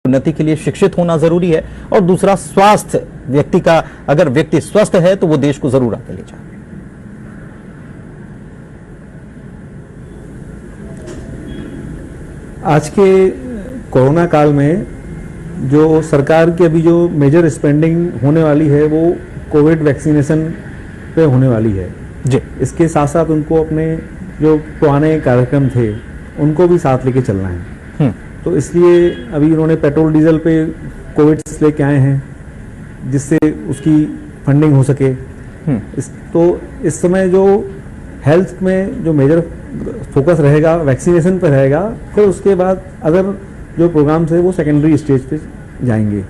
उन्नति के लिए शिक्षित होना जरूरी है, और दूसरा स्वास्थ्य व्यक्ति का, अगर व्यक्ति स्वस्थ है तो वो देश को जरूर आगे ले जाए। आज के कोरोना काल में जो सरकार की अभी जो मेजर स्पेंडिंग होने वाली है वो कोविड वैक्सीनेशन पे होने वाली है जी। इसके साथ साथ उनको अपने जो पुराने कार्यक्रम थे उनको भी साथ लेके चलना है। तो इसलिए अभी उन्होंने पेट्रोल डीजल पे कोविड लेके आए हैं जिससे उसकी फंडिंग हो सके। तो इस समय जो हेल्थ में जो मेजर फोकस रहेगा वैक्सीनेशन पर रहेगा, फिर उसके बाद अदर जो प्रोग्राम्स है वो सेकेंडरी स्टेज पे जाएंगे।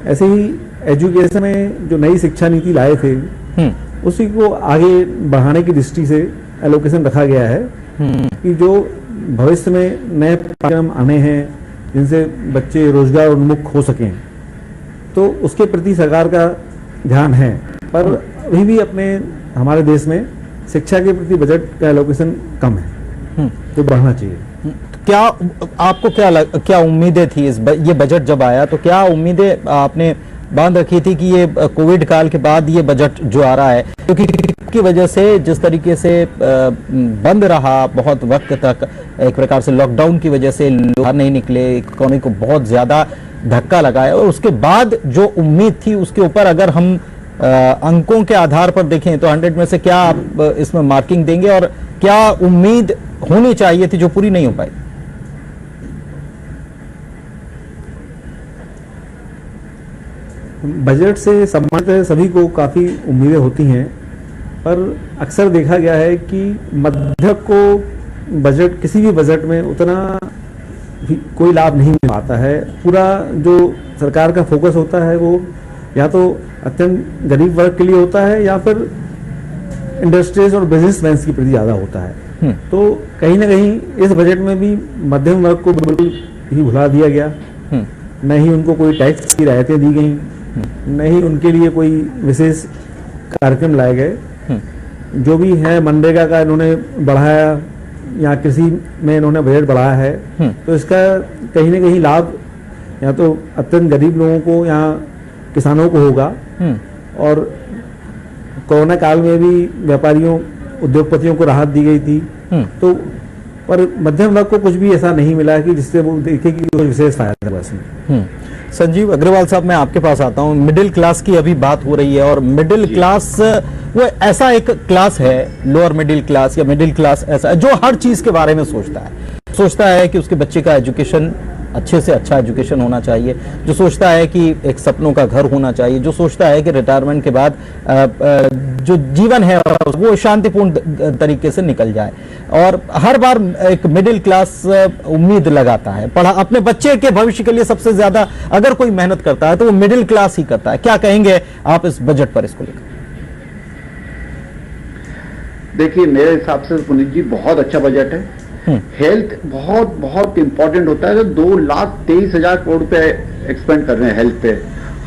ऐसे ही एजुकेशन में जो नई शिक्षा नीति लाए थे उसी को आगे बढ़ाने की दृष्टि से एलोकेशन रखा गया है कि जो भविष्य में नए पाठ्यक्रम आने हैं जिनसे बच्चे रोजगार उन्मुख हो सकें, तो उसके प्रति सरकार का ध्यान है। पर अभी भी अपने हमारे देश में शिक्षा के प्रति बजट का एलोकेशन कम है, तो बढ़ना चाहिए। क्या आपको क्या उम्मीदें थी ये बजट जब आया, तो क्या उम्मीदें आपने बांध रखी थी कि ये कोविड काल के बाद ये बजट जो आ रहा है, क्योंकि की वजह से जिस तरीके से बंद रहा बहुत वक्त तक, एक प्रकार से लॉकडाउन की वजह से लोग बाहर नहीं निकले, इकोनॉमी को बहुत ज्यादा धक्का लगा है, और उसके बाद जो उम्मीद थी उसके ऊपर अगर हम अंकों के आधार पर देखें तो 100 में से क्या आप इसमें मार्किंग देंगे, और क्या उम्मीद होनी चाहिए थी जो पूरी नहीं हो पाई? बजट से संबंधित सभी को काफ़ी उम्मीदें होती हैं, पर अक्सर देखा गया है कि मध्यम को बजट, किसी भी बजट में उतना भी कोई लाभ नहीं मिल पाता है। पूरा जो सरकार का फोकस होता है वो या तो अत्यंत गरीब वर्ग के लिए होता है या फिर इंडस्ट्रीज और बिजनेसमैन की प्रति ज़्यादा होता है। तो कहीं ना कहीं इस बजट में भी मध्यम वर्ग को बिल्कुल ही भुला दिया गया। न ही उनको कोई टैक्स की रियायतें दी गई, न ही उनके लिए कोई विशेष कार्यक्रम लाए गए। जो भी है मनरेगा का इन्होंने बढ़ाया या कृषि में इन्होंने बजट बढ़ाया है, तो इसका कहीं ना कहीं लाभ या तो अत्यंत गरीब लोगों को या किसानों को होगा। और कोरोना काल में भी व्यापारियों उद्योगपतियों को राहत दी गई थी, तो पर मध्यम वर्ग को कुछ भी ऐसा नहीं मिला कि जिससे वो देखे कि कोई विशेष फायदा है इसमें। संजीव अग्रवाल साहब, मैं आपके पास आता हूं। मिडिल क्लास की अभी बात हो रही है, और मिडिल क्लास वो ऐसा एक क्लास है, लोअर मिडिल क्लास या मिडिल क्लास ऐसा जो हर चीज के बारे में सोचता है कि उसके बच्चे का एजुकेशन अच्छे से अच्छा एजुकेशन होना चाहिए, जो सोचता है कि एक सपनों का घर होना चाहिए, जो सोचता है कि रिटायरमेंट के बाद जो जीवन है वो शांतिपूर्ण तरीके से निकल जाए। और हर बार एक मिडिल क्लास उम्मीद लगाता है, अपने बच्चे के भविष्य के लिए सबसे ज्यादा अगर कोई मेहनत करता है तो वो मिडिल क्लास ही करता है। क्या कहेंगे आप इस बजट पर, इसको लेकर? देखिए, मेरे हिसाब से पुनीत जी बहुत अच्छा बजट है। हेल्थ बहुत बहुत इंपॉर्टेंट होता है। तो 2,23,000 करोड़ रुपए एक्सपेंड कर रहे हैं हेल्थ पे,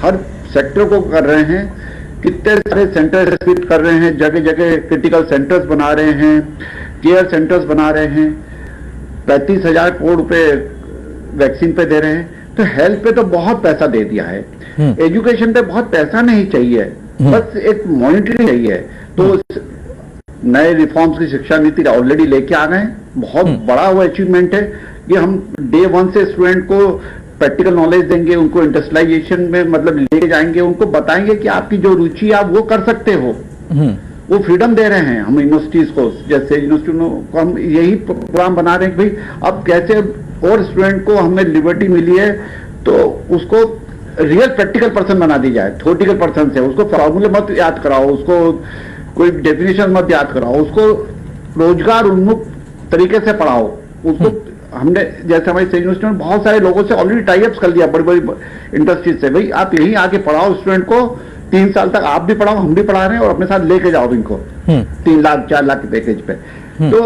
हर सेक्टर को कर रहे हैं। कितने सारे सेंटर कर रहे हैं, जगह जगह क्रिटिकल सेंटर्स बना रहे हैं, केयर सेंटर्स बना रहे हैं, 35,000 करोड़ रुपए वैक्सीन पे दे रहे हैं। तो हेल्थ पे तो बहुत पैसा दे दिया है। एजुकेशन पे बहुत पैसा नहीं चाहिए, बस एक मॉनिटरिंग चाहिए। तो नए रिफॉर्म्स की शिक्षा नीति ऑलरेडी लेके आ गए हैं, बहुत बड़ा वो अचीवमेंट है कि हम डे 1 से स्टूडेंट को प्रैक्टिकल नॉलेज देंगे, उनको इंडस्ट्रियलाइजेशन में मतलब लेके जाएंगे, उनको बताएंगे कि आपकी जो रुचि आप वो कर सकते हो। वो फ्रीडम दे रहे हैं हम यूनिवर्सिटीज को, जैसे यूनिवर्सिटी को हम यही प्रोग्राम बना रहे हैं कि भाई अब कैसे और स्टूडेंट को हमें लिबर्टी मिली है तो उसको रियल प्रैक्टिकल पर्सन बना दी जाए। थ्योरेटिकल पर्सन से उसको फॉर्मूले मत याद कराओ, उसको कोई डेफिनेशन मत याद कराओ, उसको रोजगार उन्मुख तरीके से पढ़ाओ। उसको हमने जैसे हमारी यूनिवर्सिटी में बहुत सारे लोगों से ऑलरेडी टाइप्स कर लिया, बड़ी बड़ी इंडस्ट्रीज से, भाई आप यहीं आके पढ़ाओ स्टूडेंट को, 3 साल तक आप भी पढ़ाओ, हम भी पढ़ा रहे हैं, और अपने साथ लेके जाओ इनको 3 लाख 4 लाख के पैकेज पे। तो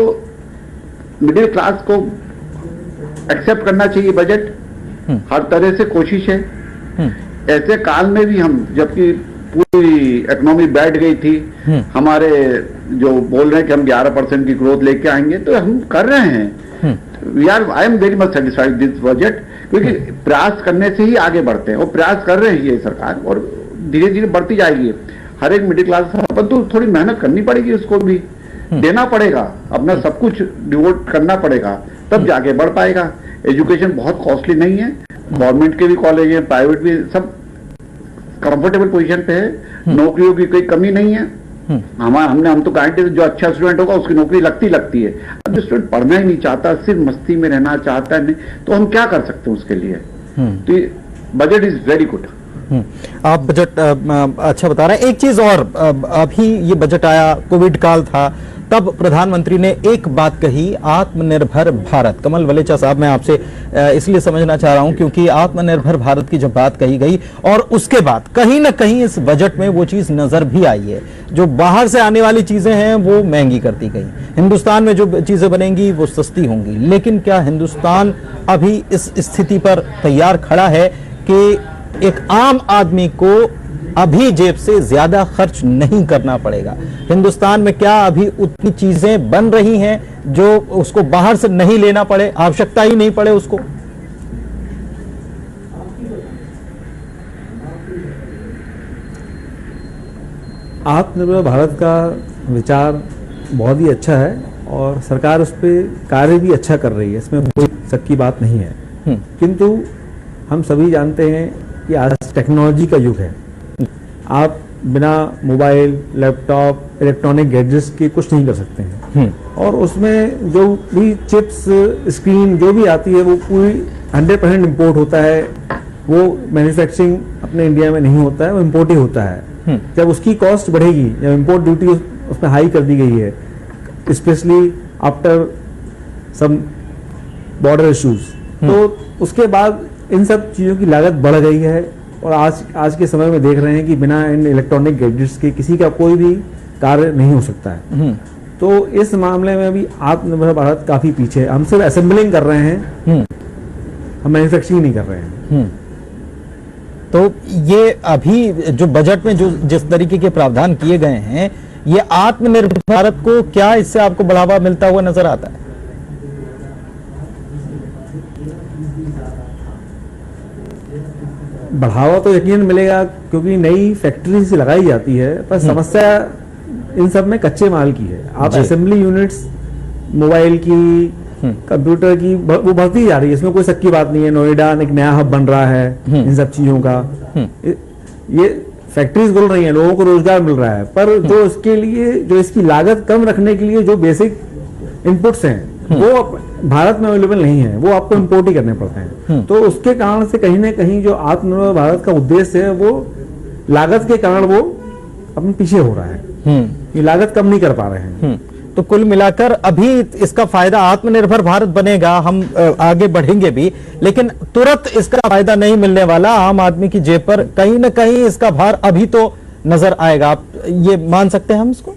मिडिल क्लास को एक्सेप्ट करना चाहिए बजट, हर तरह से कोशिश है। ऐसे काल में भी हम, जबकि पूरी इकोनॉमी बैठ गई थी, हमारे जो बोल रहे हैं कि हम 11% की ग्रोथ लेके आएंगे, तो हम कर रहे हैं। I am very much satisfied this budget, क्योंकि प्रयास करने से ही आगे बढ़ते हैं, और प्रयास कर रही है ये सरकार, और धीरे धीरे बढ़ती जाएगी। हर एक मिडिल क्लास पर तो थोड़ी मेहनत करनी पड़ेगी, उसको भी देना पड़ेगा, अपना सब कुछ डिवोट करना पड़ेगा, तब जाके बढ़ पाएगा। एजुकेशन बहुत कॉस्टली नहीं है, गवर्नमेंट के भी कॉलेज है, प्राइवेट भी, सब कंफर्टेबल पोजीशन पे है, नौकरियों की कोई कमी नहीं है। हम तो गारंटी, जो अच्छा स्टूडेंट होगा उसकी नौकरी लगती है। अब जो स्टूडेंट पढ़ना ही नहीं चाहता, सिर्फ मस्ती में रहना चाहता है, नहीं, तो हम क्या कर सकते हैं उसके लिए? तो बजट इज वेरी गुड। आप बजट अच्छा बता रहे हैं। एक चीज और, अभी ये बजट आया, कोविड काल था, तब प्रधानमंत्री ने एक बात कही, आत्मनिर्भर भारत। कमल वलेचा साहब, मैं आपसे इसलिए समझना चाह रहा हूं क्योंकि आत्मनिर्भर भारत की जब बात कही गई और उसके बाद कहीं ना कहीं इस बजट में वो चीज नजर भी आई है, जो बाहर से आने वाली चीजें हैं वो महंगी करती गई, हिंदुस्तान में जो चीजें बनेंगी वो सस्ती होंगी। लेकिन क्या हिंदुस्तान अभी इस स्थिति पर तैयार खड़ा है कि एक आम आदमी को अभी जेब से ज्यादा खर्च नहीं करना पड़ेगा? हिंदुस्तान में क्या अभी उतनी चीजें बन रही हैं जो उसको बाहर से नहीं लेना पड़े, आवश्यकता ही नहीं पड़े उसको? आत्मनिर्भर भारत का विचार बहुत ही अच्छा है और सरकार उस पर कार्य भी अच्छा कर रही है, इसमें कोई शक की बात नहीं है। किंतु हम सभी जानते हैं कि आज टेक्नोलॉजी का युग है। आप बिना मोबाइल, लैपटॉप, इलेक्ट्रॉनिक गैजेट्स के कुछ नहीं कर सकते हैं, और उसमें जो भी चिप्स, स्क्रीन जो भी आती है वो पूरी 100% इम्पोर्ट होता है। वो मैन्युफैक्चरिंग अपने इंडिया में नहीं होता है, वो इम्पोर्ट ही होता है। जब उसकी कॉस्ट बढ़ेगी, जब इम्पोर्ट ड्यूटी उसमें हाई कर दी गई है, specially after some border issues, तो उसके बाद इन सब चीज़ों की लागत बढ़ गई है। और आज के समय में देख रहे हैं कि बिना इन इलेक्ट्रॉनिक गैजेट्स के किसी का कोई भी कार्य नहीं हो सकता है। तो इस मामले में भी आत्मनिर्भर भारत काफी पीछे है। हम सिर्फ असेंबलिंग कर रहे हैं, हम मैन्युफैक्चरिंग नहीं कर रहे हैं। तो ये अभी जो बजट में जो जिस तरीके के प्रावधान किए गए हैं, ये आत्मनिर्भर भारत को क्या इससे आपको बढ़ावा मिलता हुआ नजर आता है? बढ़ावा तो यकीन मिलेगा, क्योंकि नई फैक्ट्री से लगाई जाती है, पर समस्या इन सब में कच्चे माल की है। आप असेंबली यूनिट्स मोबाइल की, कंप्यूटर की वो बढ़ती जा रही है, इसमें कोई शक की बात नहीं है। नोएडा एक नया हब बन रहा है इन सब चीजों का, ये फैक्ट्रीज खुल रही हैं, लोगों को रोजगार मिल रहा है, पर जो इसके लिए, जो इसकी लागत कम रखने के लिए जो बेसिक इनपुट्स हैं वो भारत में अवेलेबल नहीं है, वो आपको इम्पोर्ट ही करने पड़ते हैं। तो उसके कारण से कहीं ना कहीं जो आत्मनिर्भर भारत का उद्देश्य है वो लागत के कारण वो अपने पीछे हो रहा है, ये लागत कम नहीं कर पा रहे हैं। तो कुल मिलाकर अभी इसका फायदा, आत्मनिर्भर भारत बनेगा, हम आगे बढ़ेंगे भी, लेकिन तुरंत इसका फायदा नहीं मिलने वाला। आम आदमी की जेब पर कहीं ना कहीं इसका भार अभी तो नजर आएगा। आप ये मान सकते हैं हम इसको?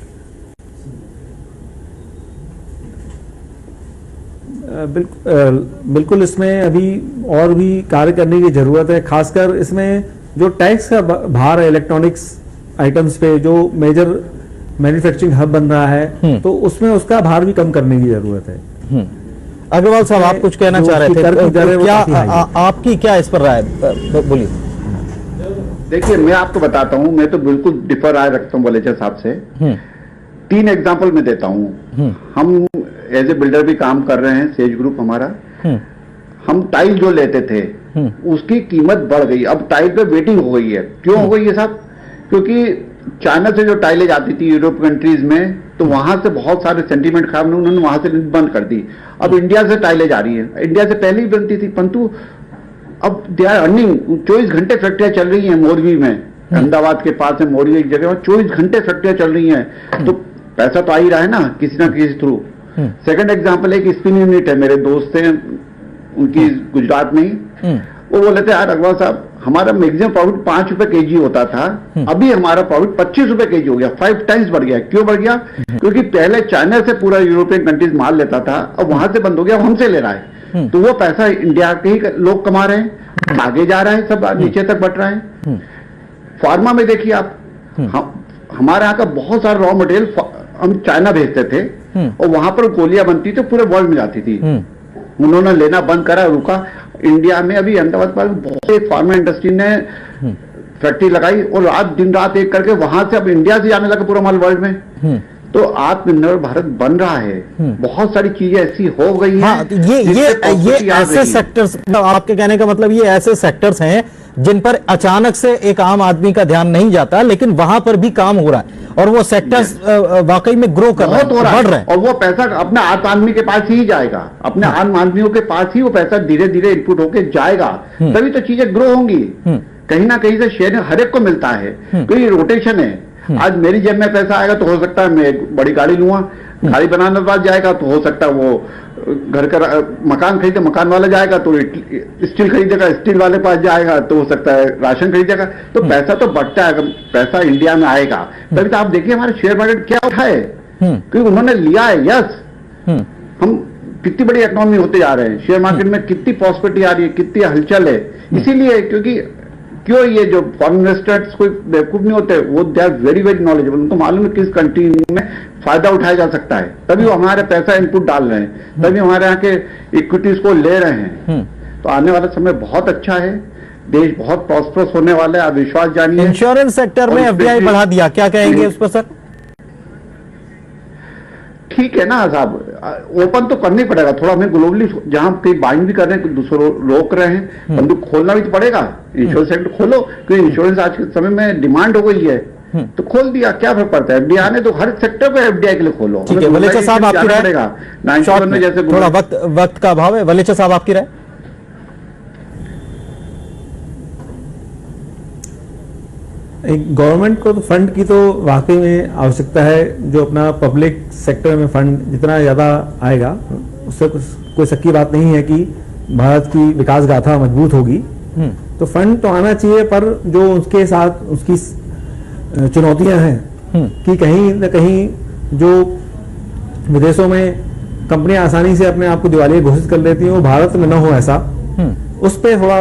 बिल्कुल इसमें अभी और भी कार्य करने की जरूरत है। खासकर इसमें जो टैक्स का भार है इलेक्ट्रॉनिक्स आइटम्स पे, जो मेजर मैन्युफैक्चरिंग हब बन रहा है, तो उसमें उसका भार भी कम करने की जरूरत है। अग्रवाल साहब, आप कुछ कहना चाह रहे थे, क्या आपकी क्या इस पर राय, बोलिए। देखिए, मैं आपको बताता हूं, मैं तो बिल्कुल डिफर राय रखता हूं वलेचा साहब से। 3 एग्जाम्पल मैं देता हूं। हम एज ए बिल्डर भी काम कर रहे हैं, सेज ग्रुप हमारा। हम टाइल जो लेते थे उसकी कीमत बढ़ गई, अब टाइल पे वेटिंग हो गई है। क्यों हो गई है साहब? क्योंकि चाइना से जो टाइलें जाती थी यूरोप कंट्रीज में, तो वहां से बहुत सारे सेंटीमेंट खराब, उन्होंने वहां से बंद कर दी। अब इंडिया से टाइलें जा रही है, इंडिया से पहले ही बनती थी, परंतु अब दे आर अर्निंग। 24 घंटे फैक्ट्रियां चल रही हैं मोरवी में, अहमदाबाद के पास है मोरवी एक जगह, 24 घंटे फैक्ट्रियां चल रही हैं, तो पैसा तो आ ही रहा है ना किसी थ्रू। सेकंड एग्जांपल है कि स्पिन यूनिट है, मेरे दोस्त हैं उनकी गुजरात में ही, वो बोले थे यार अग्रवाल साहब, हमारा मैक्सिमम प्रॉफिट 5 रुपए केजी होता था, अभी हमारा प्रॉफिट 25 रुपए केजी हो गया, 5 टाइम्स बढ़ गया। क्यों बढ़ गया? क्योंकि पहले चाइना से पूरा यूरोपियन कंट्रीज माल लेता था, अब वहां से बंद हो गया, हमसे ले रहा है, तो वो पैसा इंडिया के ही लोग कमा रहे हैं, आगे जा रहा है, सब नीचे तक बढ़ रहा है। फार्मा में देखिए आप, हमारे यहाँ का बहुत सारा रॉ मटेरियल हम चाइना भेजते थे, और वहां पर गोलियां बनती थी, पूरे वर्ल्ड में जाती थी। उन्होंने लेना बंद करा, रुका, इंडिया में अभी अहमदाबाद पर बहुत से फार्मा इंडस्ट्री ने फैक्ट्री लगाई और रात दिन रात एक करके वहां से अब इंडिया से जाने लगा पूरा माल वर्ल्ड में। तो आत्मनिर्भर भारत बन रहा है। बहुत सारी चीजें ऐसी हो गई हैं। हाँ, तो ये ऐसे सेक्टर्स, आपके कहने का मतलब ये ऐसे सेक्टर्स हैं जिन पर अचानक से एक आम आदमी का ध्यान नहीं जाता, लेकिन वहां पर भी काम हो रहा है और वो सेक्टर्स वाकई में ग्रो कर रहे हैं, बढ़ रहे हैं। और वो पैसा अपने आम आदमी के पास ही जाएगा, अपने आम आदमियों के पास ही वो पैसा धीरे धीरे इनपुट होके जाएगा, तभी तो चीजें ग्रो होंगी। कहीं ना कहीं से शेयर हर एक को मिलता है, क्योंकि रोटेशन है। आज मेरी जेब में पैसा आएगा तो हो सकता है मैं एक बड़ी गाड़ी लूंगा, गाड़ी बनाने के बाद जाएगा तो हो सकता है वो घर का मकान खरीदे, मकान वाला जाएगा तो स्टील खरीदेगा, स्टील वाले पास जाएगा तो हो सकता है राशन खरीदेगा। तो पैसा तो बढ़ता है, अगर पैसा इंडिया में आएगा तभी तो आप देखिए हमारे शेयर मार्केट क्या उठा है, क्योंकि उन्होंने लिया है। यस, हम कितनी बड़ी इकोनॉमी होते जा रहे हैं, शेयर मार्केट में कितनी प्रॉस्पेरिटी आ रही है, कितनी हलचल है। इसीलिए क्योंकि क्यों ये जो फॉरेन इन्वेस्टर्स कोई बेवकूफ नहीं होते, वो they are very very knowledgeable, उनको मालूम है किस कंट्री में फायदा उठाया जा सकता है, तभी वो हमारे पैसा इनपुट डाल रहे हैं, तभी हमारे यहाँ के इक्विटीज को ले रहे हैं। तो आने वाला समय बहुत अच्छा है, देश बहुत प्रॉस्परस होने वाला है, आप विश्वास जानिए। इंश्योरेंस सेक्टर में एफडीआई बढ़ा दिया, क्या कहेंगे उस पर सर? ठीक है ना साहब, ओपन तो करना ही पड़ेगा थोड़ा, हमें ग्लोबली जहां कहीं बाइंग भी कर रहे हैं, दूसरों रोक रहे हैं, बंदूक खोलना भी तो पड़ेगा। इंश्योरेंस सेक्टर खोलो, क्योंकि इंश्योरेंस आज के समय में डिमांड हो गई है, तो खोल दिया, क्या फर्क पड़ता है। एफडीआई ने तो हर सेक्टर को एफडीआई के लिए खोलो। ठीक है, वलेचा साहब आपकी राय? जैसे थोड़ा वक्त का अभाव है, वलेचा साहब आपकी राय? गवर्नमेंट को तो फंड की तो वाकई में आवश्यकता है। जो अपना पब्लिक सेक्टर में फंड जितना ज़्यादा आएगा उससे कोई शक की बात नहीं है कि भारत की विकास गाथा मजबूत होगी। तो फंड तो आना चाहिए, पर जो उसके साथ उसकी चुनौतियां हैं कि कहीं न कहीं जो विदेशों में कंपनियां आसानी से अपने आप को दिवालिया घोषित कर लेती हैं, वो भारत में न हो ऐसा, उस पर थोड़ा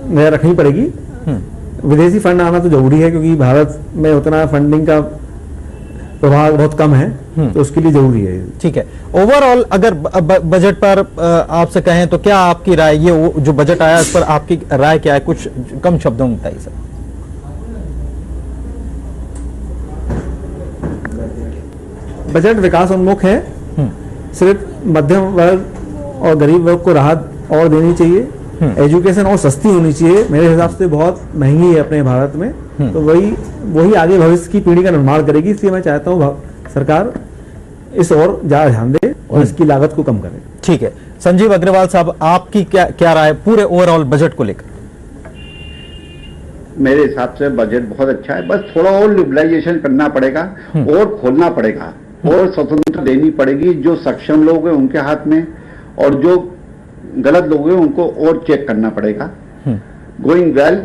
नजर रखनी पड़ेगी। विदेशी फंड आना तो जरूरी है, क्योंकि भारत में उतना फंडिंग का प्रभाव बहुत कम है, तो उसके लिए जरूरी है। ठीक है, ओवरऑल अगर बजट पर आपसे कहें तो क्या आपकी राय, ये जो बजट आया इस पर आपकी राय क्या है? कुछ कम शब्दों में बताइए सर। बजट विकास उन्मुख है, सिर्फ मध्यम वर्ग और गरीब वर्ग को राहत और देनी चाहिए। एजुकेशन और सस्ती होनी चाहिए, मेरे हिसाब से बहुत महंगी है अपने भारत में, तो वही आगे भविष्य की पीढ़ी का निर्माण करेगी। इसलिए मैं चाहता हूँ सरकार इस ओर ज्यादा ध्यान दे और इसकी लागत को कम करे। ठीक है, संजीव अग्रवाल साहब आपकी क्या राय पूरे ओवरऑल बजट को लेकर? मेरे हिसाब से बजट बहुत अच्छा है, बस थोड़ा और लिबरलाइजेशन करना पड़ेगा और खोलना पड़ेगा और स्वतंत्रता देनी पड़ेगी जो सक्षम लोग हैं उनके हाथ में, और जो गलत लोग हैं उनको और चेक करना पड़ेगा। गोइंग वेल,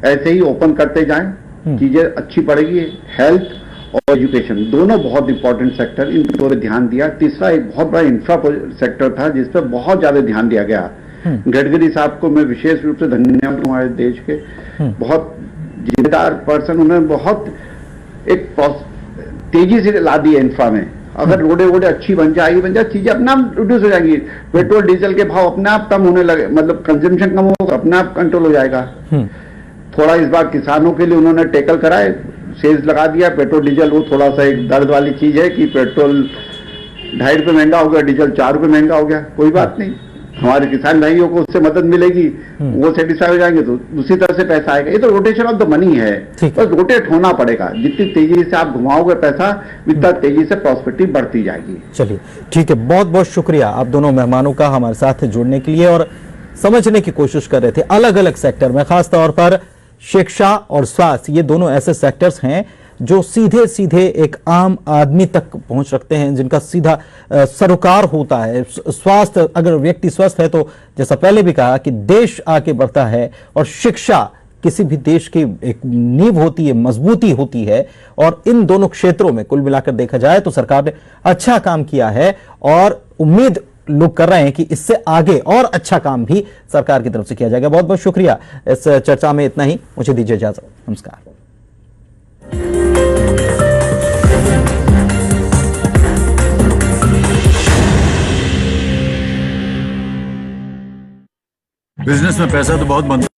ऐसे ही ओपन करते जाएं, चीजें अच्छी पड़ेगी। हेल्थ और एजुकेशन दोनों बहुत इंपॉर्टेंट सेक्टर, इन पर ध्यान दिया। तीसरा एक बहुत बड़ा इंफ्रा सेक्टर था जिस पर बहुत ज्यादा ध्यान दिया गया। गडकरी साहब को मैं विशेष रूप से धन्यवाद दूं, हमारे देश के बहुत जिम्मेदार पर्सन, उन्होंने बहुत एक तेजी से ला दी है इंफ्रा में। अगर रोडे वोडे अच्छी बन जाएगी, चीजें अपने आप रिड्यूस हो जाएंगी। पेट्रोल डीजल के भाव अपने आप कम होने लगे, मतलब कंजम्पशन कम होगा, अपने आप कंट्रोल हो जाएगा। थोड़ा इस बार किसानों के लिए उन्होंने टैकल कराए, सेज लगा दिया। पेट्रोल डीजल वो थोड़ा सा एक दर्द वाली चीज है कि पेट्रोल 2.5 रुपये महंगा हो गया, डीजल 4 रुपये महंगा हो गया। कोई बात नहीं, हमारे किसान भाइयों को उससे मदद मिलेगी, वो सेटिस्फाई हो जाएंगे तो दूसरी तरह से पैसा आएगा। ये तो रोटेशन ऑफ द मनी है, बस रोटेट होना पड़ेगा। जितनी तेजी से आप घुमाओगे पैसा, उतना तेजी से प्रॉस्पेरिटी बढ़ती जाएगी। चलिए ठीक है, बहुत बहुत शुक्रिया आप दोनों मेहमानों का हमारे साथ जुड़ने के लिए और समझने की कोशिश कर रहे थे अलग अलग सेक्टर में, खासतौर पर शिक्षा और स्वास्थ्य। ये दोनों ऐसे सेक्टर्स हैं जो सीधे सीधे एक आम आदमी तक पहुंच रखते हैं, जिनका सीधा सरोकार होता है। स्वास्थ्य, अगर व्यक्ति स्वस्थ है तो जैसा पहले भी कहा कि देश आगे बढ़ता है, और शिक्षा किसी भी देश की एक नींव होती है, मजबूती होती है। और इन दोनों क्षेत्रों में कुल मिलाकर देखा जाए तो सरकार ने अच्छा काम किया है, और उम्मीद लोग कर रहे हैं कि इससे आगे और अच्छा काम भी सरकार की तरफ से किया जाएगा। बहुत बहुत शुक्रिया। इस चर्चा में इतना ही, मुझे दीजिए इजाजत, नमस्कार। बिजनेस में पैसा तो बहुत बनता